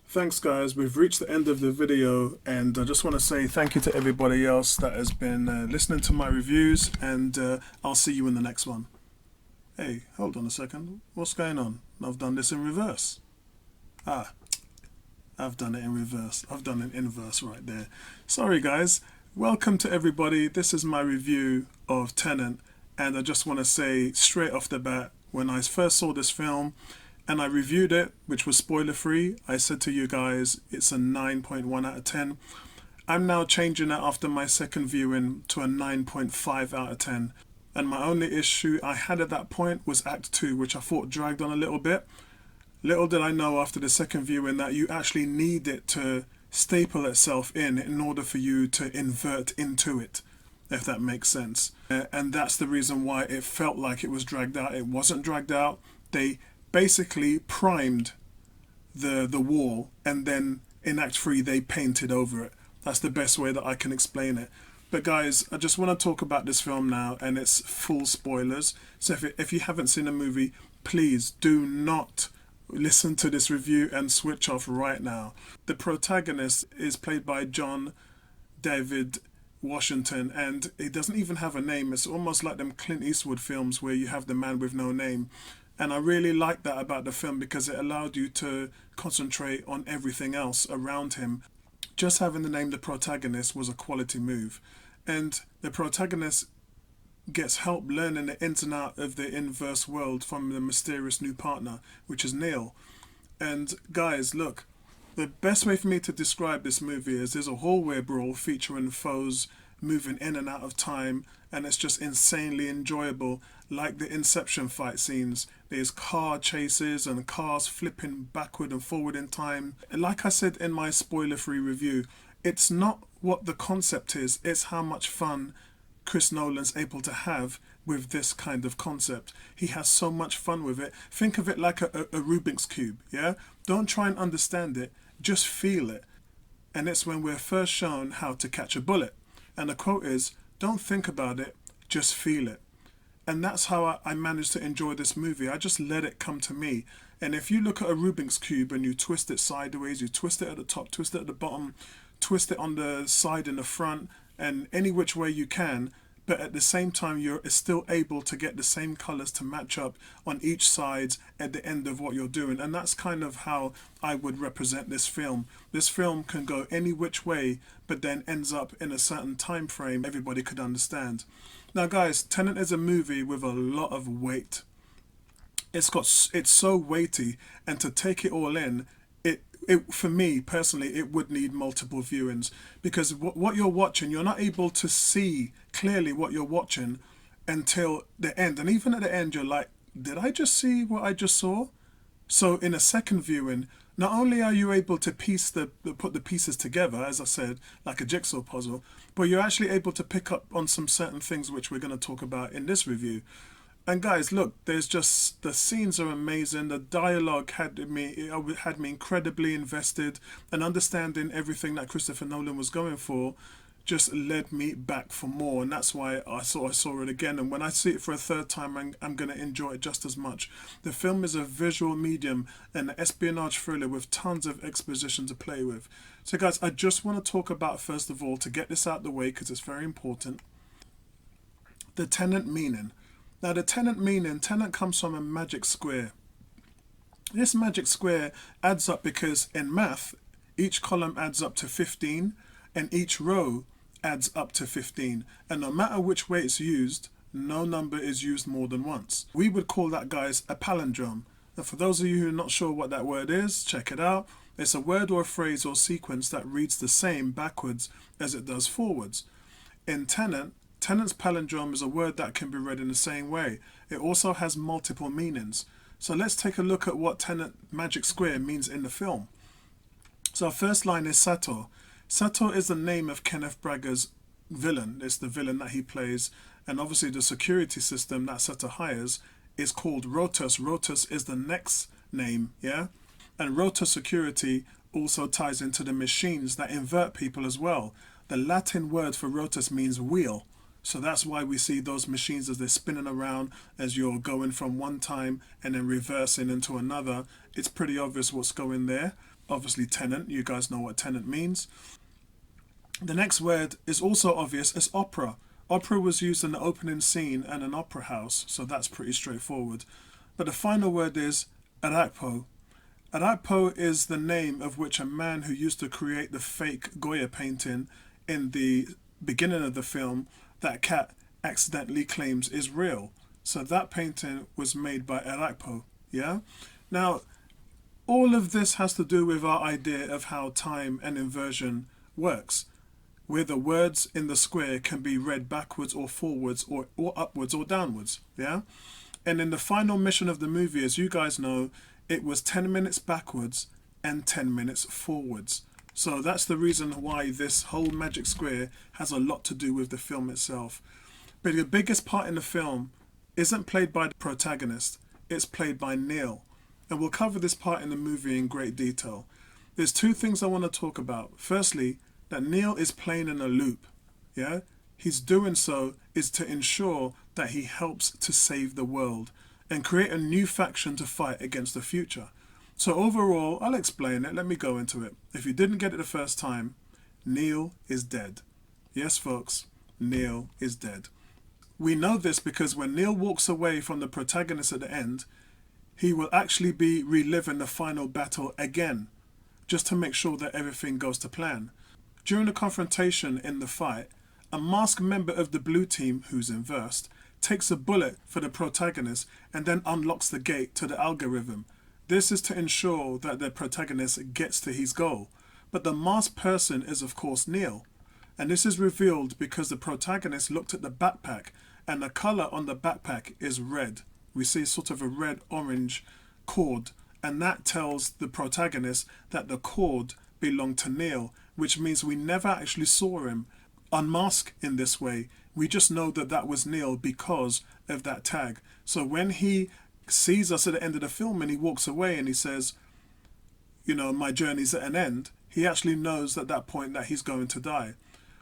Thanks guys, we've reached the end of the video and I just want to say thank you to everybody else that has been listening to my reviews, and I'll see you in the next one. Hey, hold on a second, what's going on? I've done this in reverse. I've done it in reverse. I've done an inverse right there. Sorry guys. Welcome to everybody. This is my review of Tenet, and I just want to say straight off the bat, when I first saw this film and I reviewed it, which was spoiler free, I said to you guys it's a 9.1 out of 10. I'm now changing it after my second viewing to a 9.5 out of 10. And my only issue I had at that point was Act 2, which I thought dragged on a little bit. Little did I know after the second viewing that you actually need it to staple itself in order for you to invert into it, if that makes sense. And that's the reason why it felt like it was dragged out. It wasn't dragged out. They basically primed the wall, and then in Act 3 they painted over it. That's the best way that I can explain it. But guys, I just want to talk about this film now, and it's full spoilers. So if you haven't seen the movie, please do not listen to this review and switch off right now. The protagonist is played by John David Washington, and he doesn't even have a name. It's almost like them Clint Eastwood films where you have the man with no name. And I really like that about the film because it allowed you to concentrate on everything else around him. Just having the name the protagonist was a quality move. And the protagonist gets help learning the ins and out of the inverse world from the mysterious new partner, which is Neil. And guys, look, the best way for me to describe this movie is there's a hallway brawl featuring foes moving in and out of time, and it's just insanely enjoyable, like the Inception fight scenes. There's car chases and cars flipping backward and forward in time. And like I said in my spoiler-free review, it's not what the concept is, it's how much fun Chris Nolan's able to have with this kind of concept. He has so much fun with it. Think of it like a Rubik's Cube, yeah? Don't try and understand it, just feel it. And it's when we're first shown how to catch a bullet. And the quote is, don't think about it, just feel it. And that's how I managed to enjoy this movie. I just let it come to me. And if you look at a Rubik's Cube and you twist it sideways, you twist it at the top, twist it at the bottom, twist it on the side and the front, and any which way you can, but at the same time you're still able to get the same colors to match up on each side at the end of what you're doing. And that's kind of how I would represent this film. This film can go any which way, but then ends up in a certain time frame everybody could understand. Now guys, Tenet is a movie with a lot of weight. It's so weighty, and to take it all in, for me personally, it would need multiple viewings, because what you're watching, you're not able to see clearly what you're watching until the end. And even at the end, you're like, did I just see what I just saw? So in a second viewing, not only are you able to put the pieces together, as I said, like a jigsaw puzzle, but you're actually able to pick up on some certain things which we're going to talk about in this review. And guys, look, there's just, the scenes are amazing. The dialogue had me incredibly invested, and understanding everything that Christopher Nolan was going for just led me back for more. And that's why I saw it again. And when I see it for a third time, I'm going to enjoy it just as much. The film is a visual medium, an espionage thriller with tons of exposition to play with. So guys, I just want to talk about, first of all, to get this out the way, because it's very important, the Tenet meaning. Now the Tenet meaning, Tenet comes from a magic square. This magic square adds up because in math, each column adds up to 15 and each row adds up to 15. And no matter which way it's used, no number is used more than once. We would call that, guys, a palindrome. And for those of you who are not sure what that word is, check it out. It's a word or a phrase or sequence that reads the same backwards as it does forwards. In Tenet's palindrome is a word that can be read in the same way. It also has multiple meanings. So let's take a look at what Tenet Magic Square means in the film. So our first line is Sator. Sator is the name of Kenneth Branagh's villain. It's the villain that he plays. And obviously the security system that Sator hires is called Rotus. Rotus is the next name, yeah? And Rotus security also ties into the machines that invert people as well. The Latin word for Rotus means wheel. So that's why we see those machines as they're spinning around as you're going from one time and then reversing into another. It's pretty obvious what's going there. obviously tenant. You guys know what tenant means. The next word is also obvious, it's opera. Opera was used in the opening scene and an opera house, so that's pretty straightforward. But the final word is arakpo. Arakpo is the name of which a man who used to create the fake Goya painting in the beginning of the film that Cat accidentally claims is real. So that painting was made by Arakpo. Yeah? Now, all of this has to do with our idea of how time and inversion works, where the words in the square can be read backwards or forwards or upwards or downwards. Yeah? And in the final mission of the movie, as you guys know, it was 10 minutes backwards and 10 minutes forwards. So that's the reason why this whole magic square has a lot to do with the film itself. But the biggest part in the film isn't played by the protagonist, it's played by Neil. And we'll cover this part in the movie in great detail. There's two things I want to talk about. Firstly, that Neil is playing in a loop. Yeah? He's doing so is to ensure that he helps to save the world and create a new faction to fight against the future. So overall, I'll explain it. Let me go into it. If you didn't get it the first time, Neil is dead. Yes, folks, Neil is dead. We know this because when Neil walks away from the protagonist at the end, he will actually be reliving the final battle again, just to make sure that everything goes to plan. During the confrontation in the fight, a masked member of the blue team, who's inversed, takes a bullet for the protagonist and then unlocks the gate to the algorithm. This is to ensure that the protagonist gets to his goal. But the masked person is of course Neil. And this is revealed because the protagonist looked at the backpack and the colour on the backpack is red. We see sort of a red-orange cord, and that tells the protagonist that the cord belonged to Neil, which means we never actually saw him unmasked in this way. We just know that that was Neil because of that tag. So when he sees us at the end of the film and he walks away and he says, you know, my journey's at an end, he actually knows at that point that he's going to die.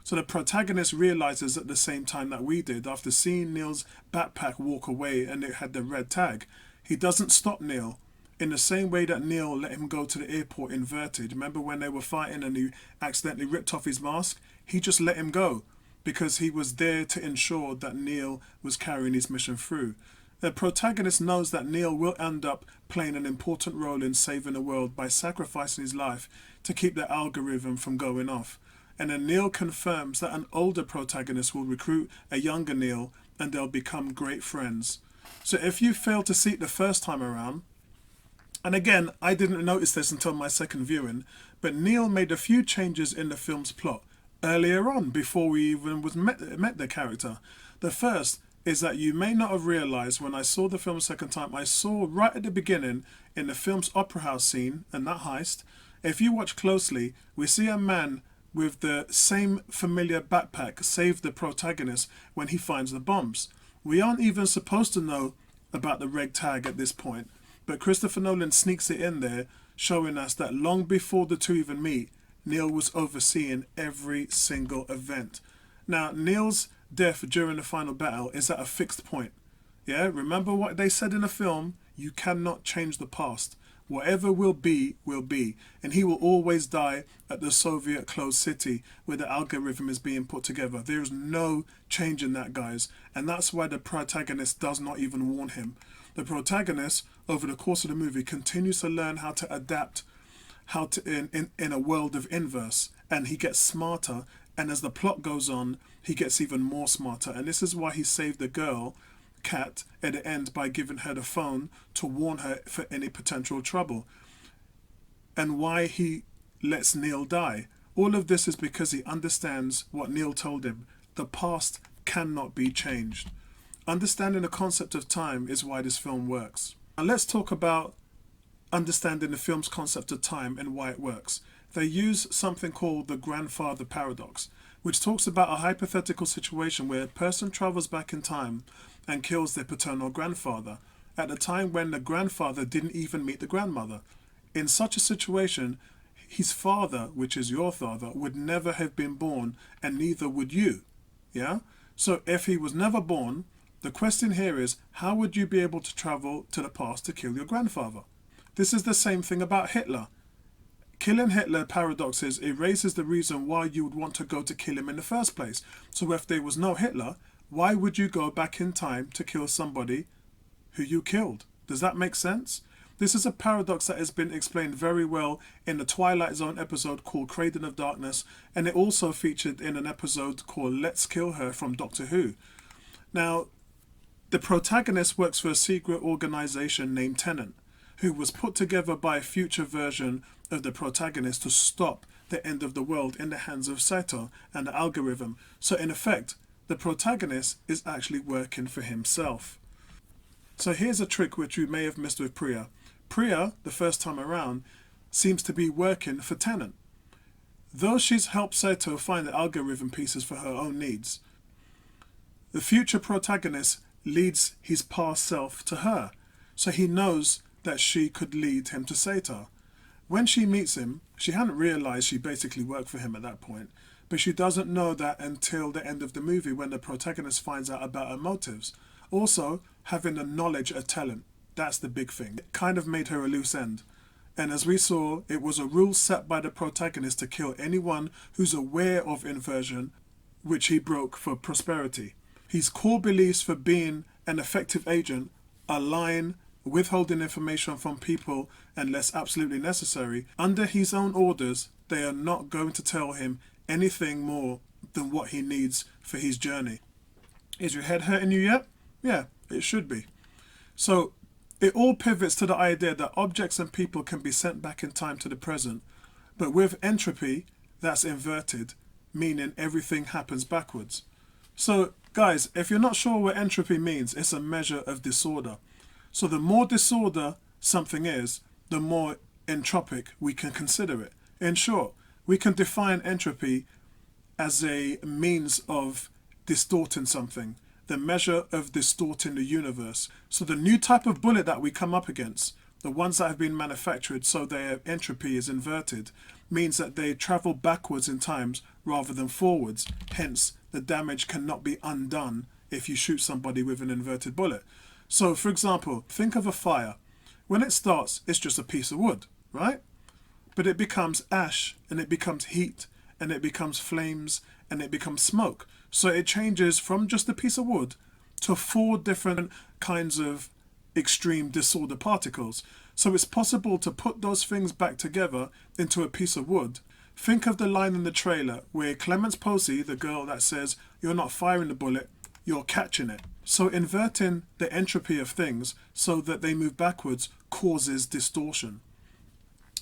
So the protagonist realizes at the same time that we did, after seeing Neil's backpack walk away and it had the red tag, he doesn't stop Neil in the same way that Neil let him go to the airport inverted. Remember when they were fighting and he accidentally ripped off his mask? He just let him go because he was there to ensure that Neil was carrying his mission through. The protagonist knows that Neil will end up playing an important role in saving the world by sacrificing his life to keep the algorithm from going off. And then Neil confirms that an older protagonist will recruit a younger Neil and they'll become great friends. So if you failed to see it the first time around, and again, I didn't notice this until my second viewing, but Neil made a few changes in the film's plot earlier on before we even met the character. The first is that you may not have realized when I saw the film a second time, I saw right at the beginning in the film's opera house scene and that heist, if you watch closely, we see a man with the same familiar backpack save the protagonist when he finds the bombs. We aren't even supposed to know about the red tag at this point, but Christopher Nolan sneaks it in there, showing us that long before the two even meet, Neil was overseeing every single event. Now, Neil's death during the final battle is at a fixed point. Yeah, remember what they said in the film? You cannot change the past. Whatever will be, and he will always die at the Soviet closed city where the algorithm is being put together. There is no change in that, guys, and that's why the protagonist does not even warn him. The protagonist, over the course of the movie, continues to learn how to adapt, in a world of inverse, and he gets smarter, and as the plot goes on, he gets even more smarter, and this is why he saved the girl, Kat, at the end by giving her the phone to warn her for any potential trouble, and why he lets Neil die. All of this is because he understands what Neil told him. The past cannot be changed. Understanding the concept of time is why this film works. Now let's talk about understanding the film's concept of time and why it works. They use something called the grandfather paradox, which talks about a hypothetical situation where a person travels back in time and kills their paternal grandfather at a time when the grandfather didn't even meet the grandmother. In such a situation, his father, which is your father, would never have been born, and neither would you. Yeah? So if he was never born, the question here is, how would you be able to travel to the past to kill your grandfather? This is the same thing about Hitler. killing Hitler paradoxes erases the reason why you would want to go to kill him in the first place. So if there was no Hitler, why would you go back in time to kill somebody who you killed? Does that make sense? This is a paradox that has been explained very well in the Twilight Zone episode called Cradle of Darkness, and it also featured in an episode called Let's Kill Her from Doctor Who. Now, the protagonist works for a secret organization named Tenet, who was put together by a future version of the protagonist to stop the end of the world in the hands of Sator and the algorithm. So in effect, the protagonist is actually working for himself. So here's a trick which you may have missed with Priya. Priya, the first time around, seems to be working for Tenet. Though she's helped Sato find the algorithm pieces for her own needs, the future protagonist leads his past self to her, so he knows that she could lead him to Sato. When she meets him, she hadn't realized she basically worked for him at that point, but she doesn't know that until the end of the movie when the protagonist finds out about her motives. Also, having the knowledge of talent. That's the big thing. It kind of made her a loose end. And as we saw, it was a rule set by the protagonist to kill anyone who's aware of inversion, which he broke for prosperity. His core beliefs for being an effective agent are lying, withholding information from people unless absolutely necessary. Under his own orders, they are not going to tell him anything more than what he needs for his journey. Is your head hurting you yet? Yeah, it should be. So, it all pivots to the idea that objects and people can be sent back in time to the present, but with entropy, that's inverted, meaning everything happens backwards. So, guys, if you're not sure what entropy means, it's a measure of disorder. So the more disorder something is, the more entropic we can consider it. In short, we can define entropy as a means of distorting something, the measure of distorting the universe. So the new type of bullet that we come up against, the ones that have been manufactured so their entropy is inverted, means that they travel backwards in times rather than forwards. Hence, the damage cannot be undone if you shoot somebody with an inverted bullet. So, for example, think of a fire. When it starts, it's just a piece of wood, right? But it becomes ash, and it becomes heat, and it becomes flames, and it becomes smoke. So it changes from just a piece of wood to 4 different kinds of extreme disorder particles. So it's possible to put those things back together into a piece of wood. Think of the line in the trailer where Clemence Posey, the girl that says, "You're not firing the bullet, you're catching it." So inverting the entropy of things so that they move backwards causes distortion.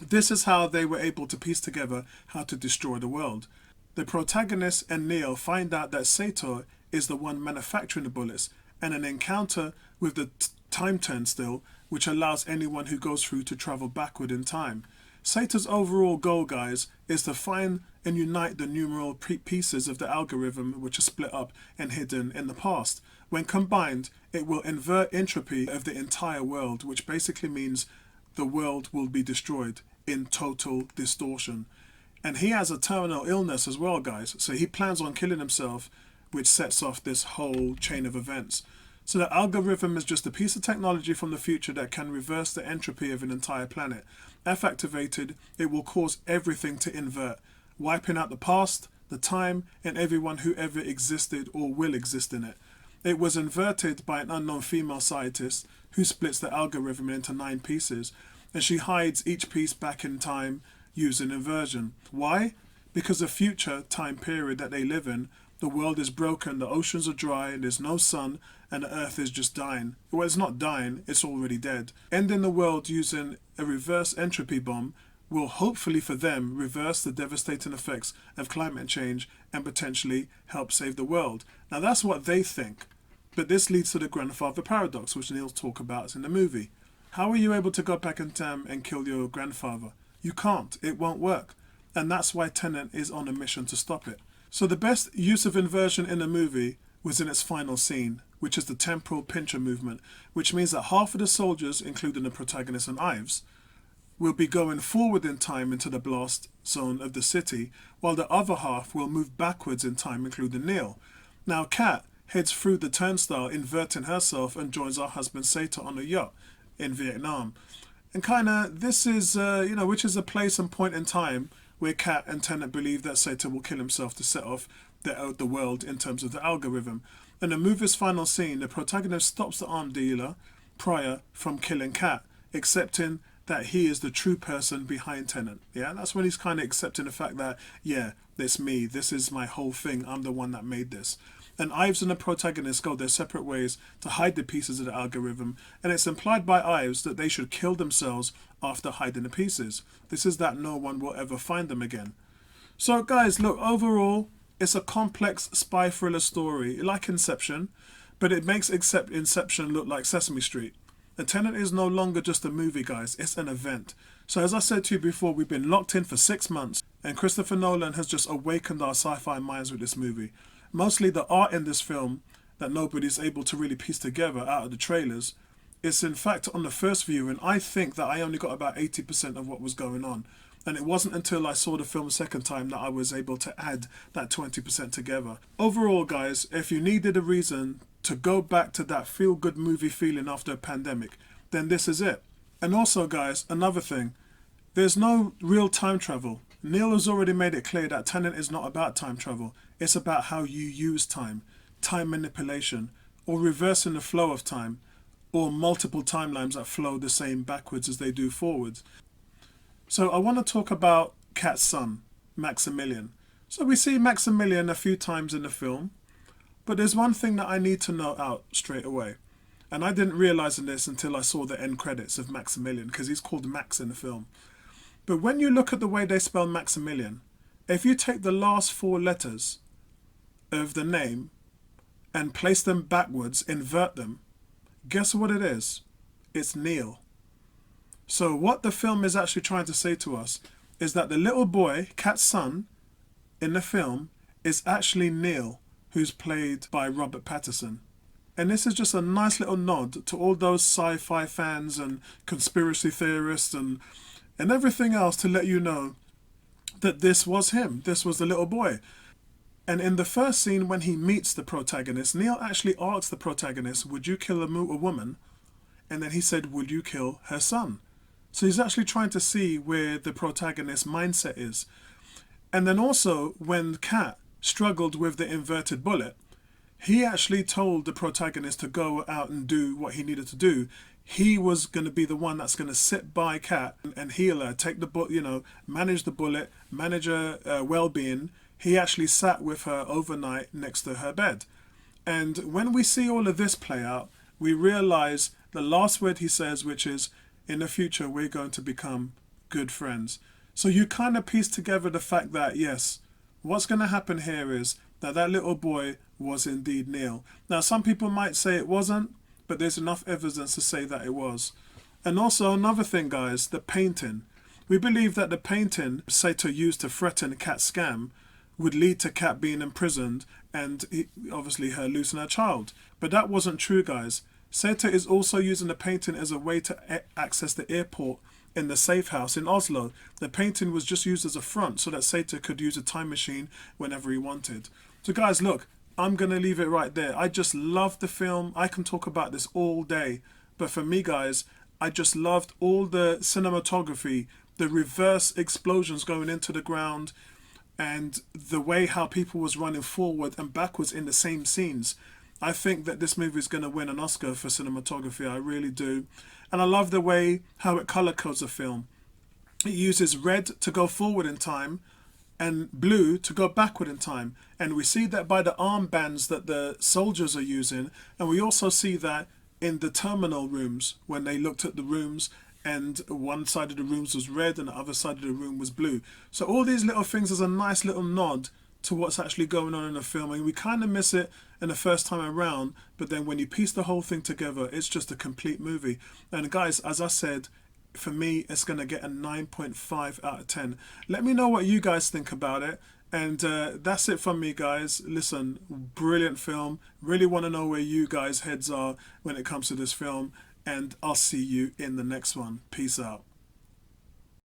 This is how they were able to piece together how to destroy the world. The protagonist and Neo find out that Sator is the one manufacturing the bullets, and an encounter with the time turnstile, which allows anyone who goes through to travel backward in time. Sator's overall goal, guys, is to find and unite the numeral pieces of the algorithm which are split up and hidden in the past. When combined, it will invert entropy of the entire world, which basically means the world will be destroyed in total distortion. And he has a terminal illness as well, guys, so he plans on killing himself, which sets off this whole chain of events. So the algorithm is just a piece of technology from the future that can reverse the entropy of an entire planet. If activated, it will cause everything to invert, wiping out the past, the time, and everyone who ever existed or will exist in it. It was inverted by an unknown female scientist who splits the algorithm into 9 pieces, and she hides each piece back in time using inversion. Why? Because the future time period that they live in, the world is broken, the oceans are dry, there's no sun, and the earth is just dying. Well, it's not dying, it's already dead. Ending the world using a reverse entropy bomb will hopefully for them reverse the devastating effects of climate change and potentially help save the world. Now that's what they think. But this leads to the grandfather paradox, which Neil talks about in the movie. How are you able to go back in time and kill your grandfather? You can't. It won't work. And that's why Tenet is on a mission to stop it. So the best use of inversion in the movie was in its final scene, which is the temporal pincher movement, which means that half of the soldiers, including the protagonist and Ives, will be going forward in time into the blast zone of the city, while the other half will move backwards in time, including Neil. Now Kat heads through the turnstile, inverting herself, and joins her husband Sator on a yacht in Vietnam. And kind of, this is, which is a place and point in time where Kat and Tenet believe that Sator will kill himself to set off the world in terms of the algorithm. In the movie's final scene, the protagonist stops the arm dealer, Pryor, from killing Kat, accepting that he is the true person behind Tenet. Yeah, that's when he's kind of accepting the fact that, yeah, it's me, this is my whole thing, I'm the one that made this. And Ives and the protagonist go their separate ways to hide the pieces of the algorithm, and it's implied by Ives that they should kill themselves after hiding the pieces. This is that no one will ever find them again. So guys, look, overall, it's a complex spy thriller story, like Inception, but it makes Inception look like Sesame Street. And Tenet is no longer just a movie, guys, it's an event. So as I said to you before, we've been locked in for 6 months, and Christopher Nolan has just awakened our sci-fi minds with this movie. Mostly the art in this film that nobody's able to really piece together out of the trailers. It's in fact on the first viewing, I think that I only got about 80% of what was going on. And it wasn't until I saw the film a second time that I was able to add that 20% together. Overall, guys, if you needed a reason to go back to that feel-good movie feeling after a pandemic, then this is it. And also, guys, another thing, there's no real time travel. Neil has already made it clear that Tenet is not about time travel. It's about how you use time, time manipulation, or reversing the flow of time, or multiple timelines that flow the same backwards as they do forwards. So I want to talk about Kat's son, Maximilian. So we see Maximilian a few times in the film, but there's one thing that I need to note out straight away. And I didn't realize this until I saw the end credits of Maximilian, because he's called Max in the film. But when you look at the way they spell Maximilian, if you take the last 4 letters of the name and place them backwards, invert them, guess what it is? It's Neil. So what the film is actually trying to say to us is that the little boy, Kat's son, in the film is actually Neil, who's played by Robert Pattinson. And this is just a nice little nod to all those sci-fi fans and conspiracy theorists and everything else, to let you know that this was him. This was the little boy. And in the first scene, when he meets the protagonist, Neil actually asks the protagonist, would you kill a woman? And then he said, would you kill her son? So he's actually trying to see where the protagonist's mindset is. And then also, when Kat struggled with the inverted bullet, he actually told the protagonist to go out and do what he needed to do. He was going to be the one that's going to sit by Kat and heal her, take the manage the bullet, manage her well-being. He actually sat with her overnight next to her bed. And when we see all of this play out, we realize the last word he says, which is, in the future, we're going to become good friends. So you kind of piece together the fact that, yes, what's going to happen here is that little boy was indeed Neil. Now, some people might say it wasn't, but there's enough evidence to say that it was. And also another thing, guys, the painting. We believe that the painting Sator used to threaten Kat's scam would lead to Kat being imprisoned and obviously her losing her child. But that wasn't true, guys. Sator is also using the painting as a way to access the airport in the safe house in Oslo. The painting was just used as a front so that Sator could use a time machine whenever he wanted. So guys, look, I'm going to leave it right there. I just loved the film. I can talk about this all day. But for me, guys, I just loved all the cinematography, the reverse explosions going into the ground, and the way how people was running forward and backwards in the same scenes. I think that this movie is going to win an Oscar for cinematography. I really do. And I love the way how it color codes the film. It uses red to go forward in time and blue to go backward in time. And we see that by the armbands that the soldiers are using. And we also see that in the terminal rooms when they looked at the rooms, and one side of the rooms was red and the other side of the room was blue. So all these little things is a nice little nod to what's actually going on in the film. And we kind of miss it in the first time around, but then when you piece the whole thing together, it's just a complete movie. And guys, as I said, for me, it's going to get a 9.5 out of 10. Let me know what you guys think about it. And that's it from me, guys. Listen, brilliant film. Really want to know where you guys' heads are when it comes to this film. And I'll see you in the next one. Peace out.